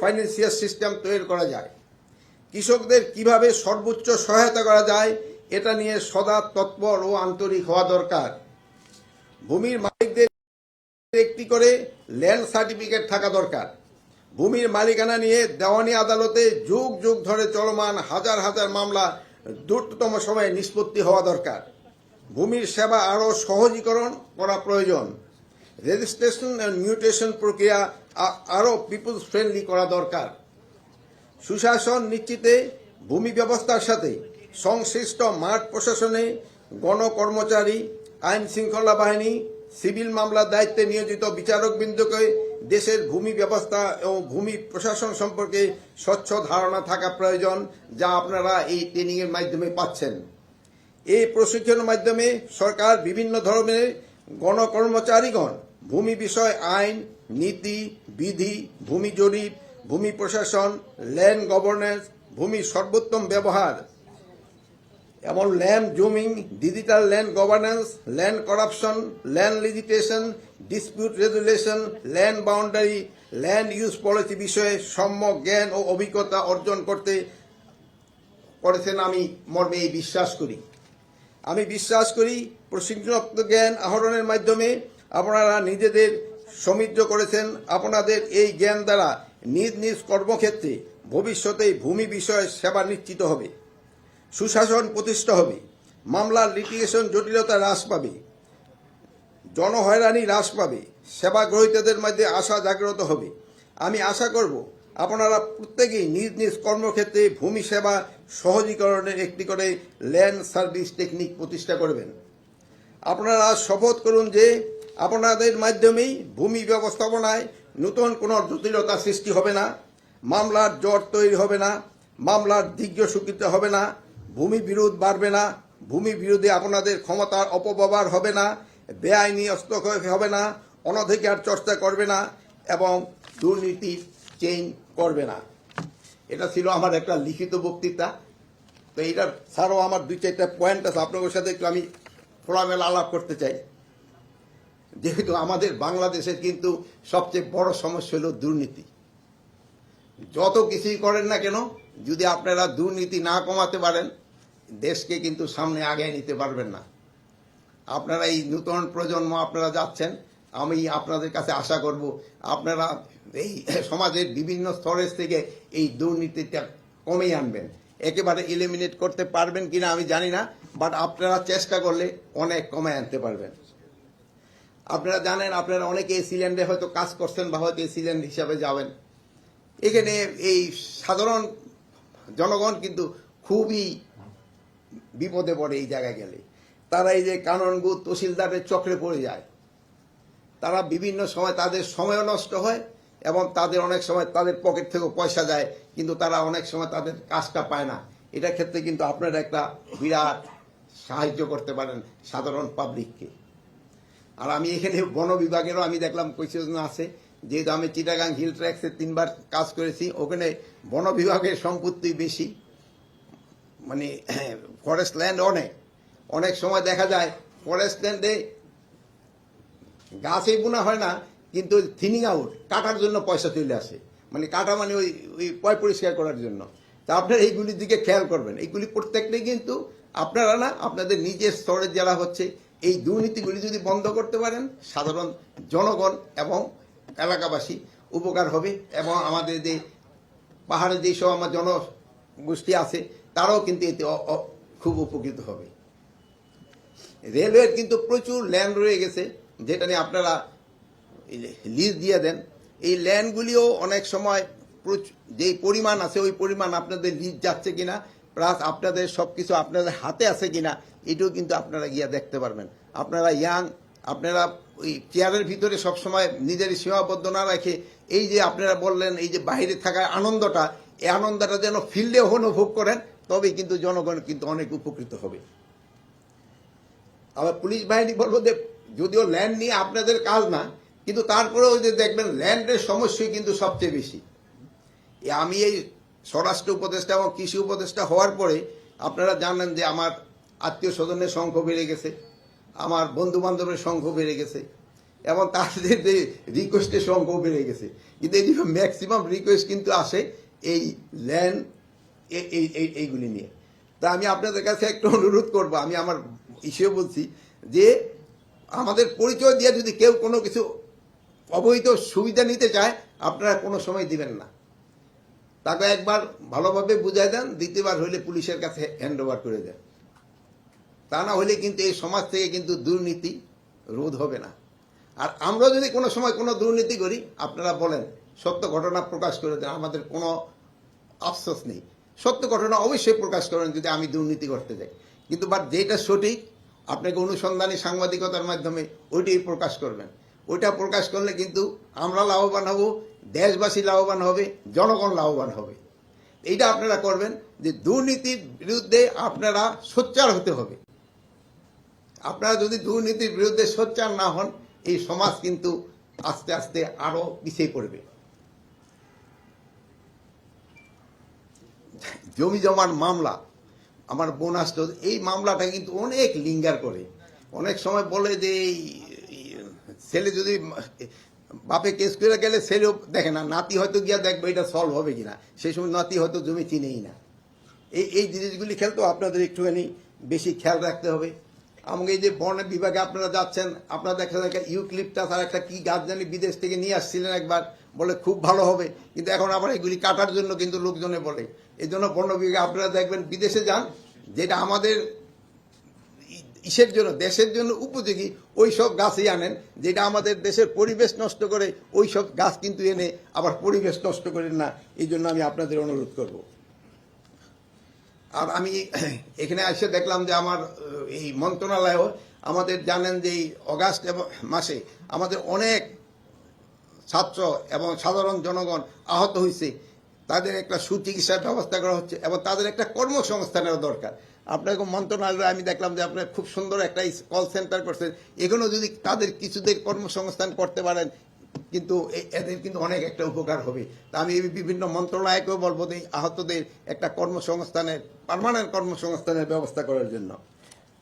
Financial system তৈরি করা যায়, কৃষকদের কিভাবে সর্বোচ্চ সহায়তা করা যায় এটা নিয়ে সদা তৎপর ও আন্তরিক হওয়া দরকার। ভূমির মালিকদের একটি করে ল্যান্ড সার্টিফিকেট থাকা দরকার। ভূমির মালিকানা নিয়ে দেওয়ানি আদালতে যুগ যুগ ধরে চলমান হাজার হাজার মামলা দ্রুততম সময়ে নিষ্পত্তি হওয়া দরকার। ভূমির সেবা আরও সহজীকরণ করা প্রয়োজন। রেজিস্ট্রেশন অ্যান্ড মিউটেশন প্রক্রিয়া আরও পিপুলস ফ্রেন্ডলি করা দরকার। সুশাসন নিশ্চিতে ভূমি ব্যবস্থার সাথে সংশ্লিষ্ট মাঠ প্রশাসনে গণকর্মচারী, আইন শৃঙ্খলা বাহিনী, সিভিল মামলার দায়িত্বে নিয়োজিত বিচারকবৃন্দকে দেশের ভূমি ব্যবস্থা এবং ভূমি প্রশাসন সম্পর্কে স্বচ্ছ ধারণা থাকা প্রয়োজন, যা আপনারা এই ট্রেনিংয়ের মাধ্যমে পাচ্ছেন। এই প্রশিক্ষণের মাধ্যমে সরকার বিভিন্ন ধরনের গণকর্মচারীগণ ভূমি বিষয় আইন, নীতি, বিধি, ভূমি জরিপ, ভূমি প্রশাসন, ল্যান্ড গভর্নেন্স, ভূমির সর্বোত্তম ব্যবহার এবং land zoning, digital land governance, land corruption, land litigation, dispute resolution, land boundary, land use policy বিষয়ে সম্যক জ্ঞান ও অভিজ্ঞতা অর্জন করেছেন আমি মর্মে বিশ্বাস করি। আমি বিশ্বাস করি প্রশিক্ষণাত্মক জ্ঞান আহরণের মাধ্যমে আপনারা নিজেদের সমৃদ্ধ করেছেন। আপনাদের এই জ্ঞান দ্বারা নিজ নিজ কর্মক্ষেত্রে ভবিষ্যতে ভূমি বিষয়ে সেবা নিশ্চিত হবে, সুশাসন প্রতিষ্ঠা হবে, মামলার লিটিগেশন জটিলতা হ্রাস পাবে, জনহয়রানি হ্রাস পাবে, সেবা গ্রহীতাদের মধ্যে আশা জাগ্রত হবে। আমি আশা করব আপনারা প্রত্যেকেই নিজ নিজ কর্মক্ষেত্রে ভূমি সেবা সহজীকরণের একটি করে ল্যান্ড সার্ভিস টেকনিক প্রতিষ্ঠা করবেন। আপনারা শপথ করুন যে আপনাদের মাধ্যমেই ভূমি ব্যবস্থাপনায় নতুন কোনো জটিলতা সৃষ্টি হবে না, মামলার জট তৈরি হবে না, মামলার দীর্ঘ স্বীকৃতি হবে না, ভূমি বিরোধ বাড়বে না, ভূমি বিরোধে আপনাদের ক্ষমতার অপব্যবহার হবে না, বেআইনি হস্তক্ষেপ হবে না, অনধিকার চর্চা করবে না এবং দুর্নীতি চেইন করবে না। এটা ছিল আমার একটা লিখিত বক্তৃতা। তো এইটার ছাড়াও আমার দুই চারটা পয়েন্ট আছে, আপনাদের সাথে একটু আমি খোলামেলা আলাপ করতে চাই। যেহেতু আমাদের বাংলাদেশের কিন্তু সবচেয়ে বড় সমস্যা হলো দুর্নীতি। যত কিছুই করেন না কেন, যদি আপনারা দুর্নীতি না কমাতে পারেন, দেশকে কিন্তু সামনে আগায় নিতে পারবেন না। আপনারা এই নতুন প্রজন্ম আপনারা যাচ্ছেন, আমি আপনাদের কাছে আশা করব আপনারা এই সমাজের বিভিন্ন স্তরের থেকে এই দুর্নীতিটা কমিয়ে আনবেন। একেবারে এলিমিনেট করতে পারবেন কিনা আমি জানি না, বাট আপনারা চেষ্টা করলে অনেক কমায় আনতে পারবেন। আপনারা জানেন, আপনারা অনেকে এসিল্যান্ডে হয়তো কাজ করছেন বা হয়তো এসিল্যান্ড হিসাবে যাবেন। এখানে এই সাধারণ জনগণ কিন্তু খুবই বিপদে পড়ে এই জায়গায় গেলে। তারা এই যে কানুনগো তহসিলদারের চক্রে পড়ে যায়। তারা বিভিন্ন সময় তাদের সময়ও নষ্ট হয় এবং তাদের অনেক সময় তাদের পকেট থেকেও পয়সা যায়, কিন্তু তারা অনেক সময় তাদের কাজটা পায় না। এটার ক্ষেত্রে কিন্তু আপনারা একটা বিরাট সাহায্য করতে পারেন সাধারণ পাবলিককে। আর আমি এখানে বন বিভাগেরও আমি দেখলাম কোয়েশ্চন আছে, যেহেতু আমি চিটাগাং হিল ট্র্যাক্সে 3 বার কাজ করেছি, ওখানে বন বিভাগের সম্পত্তি বেশি, মানে ফরেস্ট ল্যান্ড অনেক সময় দেখা যায় ফরেস্ট ল্যান্ডে গাছই বোনা হয় না, কিন্তু থিনিং আউট কাটার জন্য পয়সা চলে আসে, মানে কাটা মানে ওই পয় পরিষ্কার করার জন্য। তা আপনারা এইগুলির দিকে খেয়াল করবেন। এইগুলি প্রত্যেকটাই কিন্তু আপনারা না, আপনাদের নিজের স্তরে যারা হচ্ছে এই দুর্নীতিগুলি যদি বন্ধ করতে পারেন, সাধারণ জনগণ এবং এলাকাবাসী উপকার হবে এবং আমাদের যে পাহাড়ে যেসব আমার জনগোষ্ঠী আছে তারাও কিন্তু এতে খুব উপকৃত হবে। রেলওয়ের কিন্তু প্রচুর ল্যান্ড রয়ে গেছে, যেটা নিয়ে আপনারা লিজ দিয়ে দেন। এই ল্যান্ডগুলিও অনেক সময় যেই পরিমাণ আছে ওই পরিমাণ আপনাদের লিজ যাচ্ছে কিনা, প্লাস আপনাদের সবকিছু আপনাদের হাতে আছে কিনা, এটাও কিন্তু আপনারা গিয়া দেখতে পারবেন। আপনারা ইয়াং, আপনারা ওই চেয়ারের ভিতরে সবসময় নিজের সীমাবদ্ধ না রেখে এই যে আপনারা বললেন এই যে বাইরে থাকার আনন্দটা, এই আনন্দটা যেন ফিল্ডে অনুভব করেন, তবেই কিন্তু জনগণ কিন্তু অনেক উপকৃত হবে। আবার পুলিশ বাহিনী বলবো যে যদিও ল্যান্ড নিয়ে আপনাদের কাজ না, কিন্তু তারপরেও যে দেখবেন ল্যান্ডের সমস্যাই কিন্তু সবচেয়ে বেশি। আমি এই স্বরাষ্ট্র উপদেষ্টা এবং কৃষি উপদেষ্টা হওয়ার পরে আপনারা জানেন যে আমার আত্মীয় স্বজনের সংখ্যা বেড়ে গেছে, আমার বন্ধু বান্ধবের সংখ্যা বেড়ে গেছে। এবং তাদের যে রিকোয়েস্টের সংখ্যাও বেড়ে গেছে, কিন্তু এই ম্যাক্সিমাম রিকোয়েস্ট কিন্তু আসে এই ল্যান্ড এইগুলি নিয়ে। তা আমি আপনাদের কাছে একটু অনুরোধ করব, আমি আমার ইস্যু বলছি যে আমাদের পরিচয় দিয়ে যদি কেউ কোনো কিছু অবৈধ সুবিধা নিতে চায় আপনারা কোনো সময় দিবেন না। তাকে একবার ভালোভাবে বুঝাই দেন, দ্বিতীয়বার হইলে পুলিশের কাছে হ্যান্ড ওভার করে দেন। তা না হলে কিন্তু এই সমাজ থেকে কিন্তু দুর্নীতি রোধ হবে না। আর আমরা যদি কোনো সময় কোনো দুর্নীতি করি আপনারা বলেন, সত্য ঘটনা প্রকাশ করে দেন, আমাদের কোনো আফসোস নেই। সত্য ঘটনা অবশ্যই প্রকাশ করেন যদি আমি দুর্নীতি করতে যাই, কিন্তু বাট যেটা সঠিক আপনাকে অনুসন্ধানী সাংবাদিকতার মাধ্যমে ওইটাই প্রকাশ করবেন। ওইটা প্রকাশ করলে কিন্তু আমরা লাভবান হব, দেশবাসী লাভবান হবে, জনগণ লাভবান হবে। এইটা আপনারা করবেন যে দুর্নীতির বিরুদ্ধে আপনারা সোচ্চার হতে হবে। আপনারা যদি দুর্নীতির বিরুদ্ধে সোচ্চার না হন এই সমাজ কিন্তু আস্তে আস্তে আরো পিছিয়ে পড়বে। জমি জমার মামলা, আমার বোন আসতো, এই মামলাটা কিন্তু অনেক লিঙ্গার করে। অনেক সময় বলে যে ছেলে যদি বাপে কেস করে গেলে ছেলেও দেখে না, নাতি হয়তো গিয়া দেখবে এটা সলভ হবে কিনা, সেই সময় নাতি হয়তো জমি চিনেই না। এই জিনিসগুলি খেলতো আপনাদের একটুখানি বেশি খেয়াল রাখতে হবে। আমাকে এই যে বন বিভাগে আপনারা যাচ্ছেন, আপনারা দেখা যায় ইউক্লিপটাস আর একটা কি গাছ জানি বিদেশ থেকে নিয়ে আসছিলেন একবার, বলে খুব ভালো হবে, কিন্তু এখন আবার এগুলি কাটার জন্য কিন্তু লোকজনে বলে। এই জন্য বন বিভাগে আপনারা দেখবেন বিদেশে যান, যেটা আমাদের ইসের জন্য দেশের জন্য উপযোগী ওই সব গাছই আনেন, যেটা আমাদের দেশের পরিবেশ নষ্ট করে ওই সব গাছ কিন্তু এনে আবার পরিবেশ নষ্ট করেন না। এই জন্য আমি আপনাদের অনুরোধ করব। আর আমি এখানে এসে দেখলাম যে আমার এই মন্ত্রণালয়েও আমাদের জানেন যে এই অগাস্ট মাসে আমাদের অনেক ছাত্র এবং সাধারণ জনগণ আহত হয়েছে, তাদের একটা সুচিকিৎসার ব্যবস্থা করা হচ্ছে এবং তাদের একটা কর্মসংস্থানের দরকার। আপনাকে মন্ত্রণালয়ে আমি দেখলাম যে আপনার খুব সুন্দর একটা কল সেন্টার করছেন, এগুলো যদি তাদের কিছুদের কর্মসংস্থান করতে পারেন কিন্তু এদের কিন্তু অনেক একটা উপকার হবে। তা আমি বিভিন্ন মন্ত্রণালয়কেও বলবো যে আহতদের একটা কর্মসংস্থানের পার্মানেন্ট কর্মসংস্থানের ব্যবস্থা করার জন্য।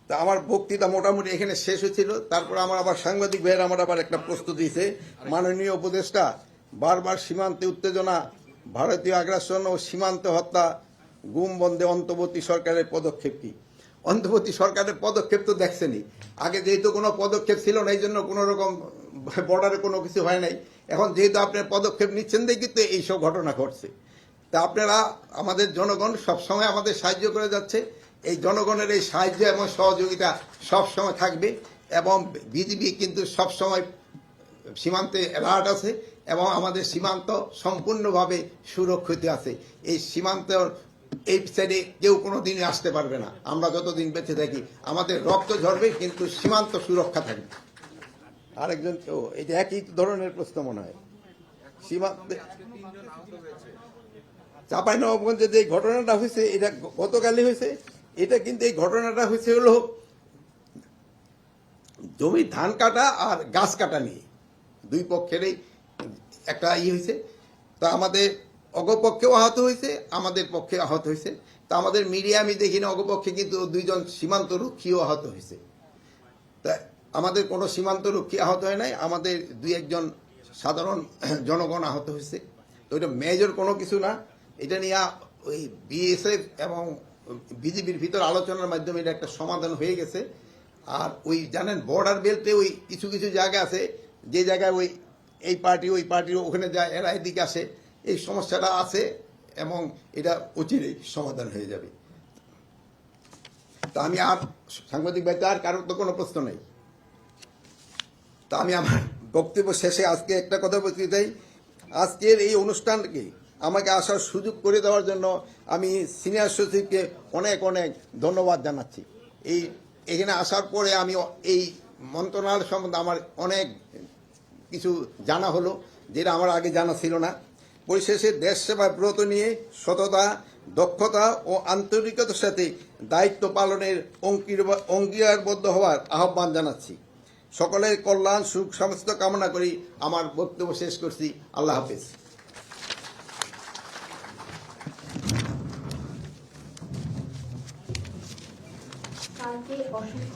তা আমার বক্তৃতা মোটামুটি এখানে শেষ হয়েছিল। তারপর আমার আবার সাংবাদিক ভাইয়ের আমার আবার একটা প্রশ্ন দিয়েছে, মাননীয় উপদেষ্টা বারবার সীমান্তে উত্তেজনা, ভারতীয় আগ্রাসন ও সীমান্ত হত্যা, গুম বন্ধে অন্তর্বর্তী সরকারের পদক্ষেপ কি? অন্তর্বর্তী সরকারের পদক্ষেপ তো দেখছেনই, আগে যেহেতু কোনো পদক্ষেপ ছিল না এই জন্য কোনো রকম বর্ডারে কোনো কিছু হয় নাই। এখন যেহেতু আপনার পদক্ষেপ নিচ্ছেন দেখি তো এইসব ঘটনা ঘটছে। তা আপনারা আমাদের জনগণ সবসময় আমাদের সাহায্য করে যাচ্ছে, এই জনগণের এই সাহায্য এবং সহযোগিতা সবসময় থাকবে এবং বিজিবি কিন্তু সবসময় সীমান্তে অ্যালার্ট আছে এবং আমাদের সীমান্ত সম্পূর্ণভাবে সুরক্ষিত আছে। এই সীমান্ত এই সাইডে কেউ কোনো দিনই আসতে পারবে না। আমরা যতদিন বেঁচে থাকি আমাদের রক্ত ঝরবে কিন্তু সীমান্ত সুরক্ষা থাকবে। আরেকজন তো এটা একই ধরনের প্রশ্ন মনে হয়। সীমান্তে চাঁপাইনবাবগঞ্জে যে ঘটনাটা হয়েছে এটা গতকালই হয়েছে, এটা কিন্তু এই ঘটনাটা হয়েছে হলো জমি ধান কাটা আর গাছ কাটা নিয়ে দুই পক্ষেরই একটা হয়েছে। তা আমাদের অগপক্ষেও আহত হয়েছে, আমাদের পক্ষে আহত হয়েছে। তা আমাদের মিডিয়া আমি দেখি না, অগপক্ষে কিন্তু দুইজন সীমান্ত রক্ষীও আহত হয়েছে। তা আমাদের কোনো সীমান্ত রক্ষী আহত হয় নাই, আমাদের দুই একজন সাধারণ জনগণ আহত হয়েছে। তো এটা মেজর কোনো কিছু না, এটা নিয়ে ওই বিএসএফ এবং বিজিবির ভিতর আলোচনার মাধ্যমে এটা একটা সমাধান হয়ে গেছে। আর ওই জানেন বর্ডার বেল্টে ওই কিছু কিছু জায়গা আছে যে জায়গায় ওই এই পার্টি ওই পার্টি ওখানে যায়, এরা এদিকে আসে, এই সমস্যাটা আছে এবং এটা অচিরেই সমাধান হয়ে যাবে। তা আমি আর সাংবাদিক ভাইতে আর কারোর তো কোনো প্রশ্ন নেই। তা আমি আমার বক্তব্য শেষে আজকে একটা কথা বলতে চাই, আজকের এই অনুষ্ঠানকে আমাকে আসার সুযোগ করে দেওয়ার জন্য আমি সিনিয়র সচিবকে অনেক অনেক ধন্যবাদ জানাচ্ছি। এখানে আসার পরে আমি এই মন্ত্রণালয় সম্বন্ধে আমার অনেক কিছু জানা হলো যেটা আমার আগে জানা ছিল না। পরিশেষে দেশ সেবায় ব্রত নিয়ে সততা, দক্ষতা ও আন্তরিকতার সাথে দায়িত্ব পালনের অঙ্গীকারবদ্ধ হওয়ার আহ্বান জানাচ্ছি। সকলের কল্যাণ সুখ স্বাস্থ্য কামনা করি আমার বক্তব্য শেষ করছি। আল্লাহ হাফেজ। কালকে অসুস্থ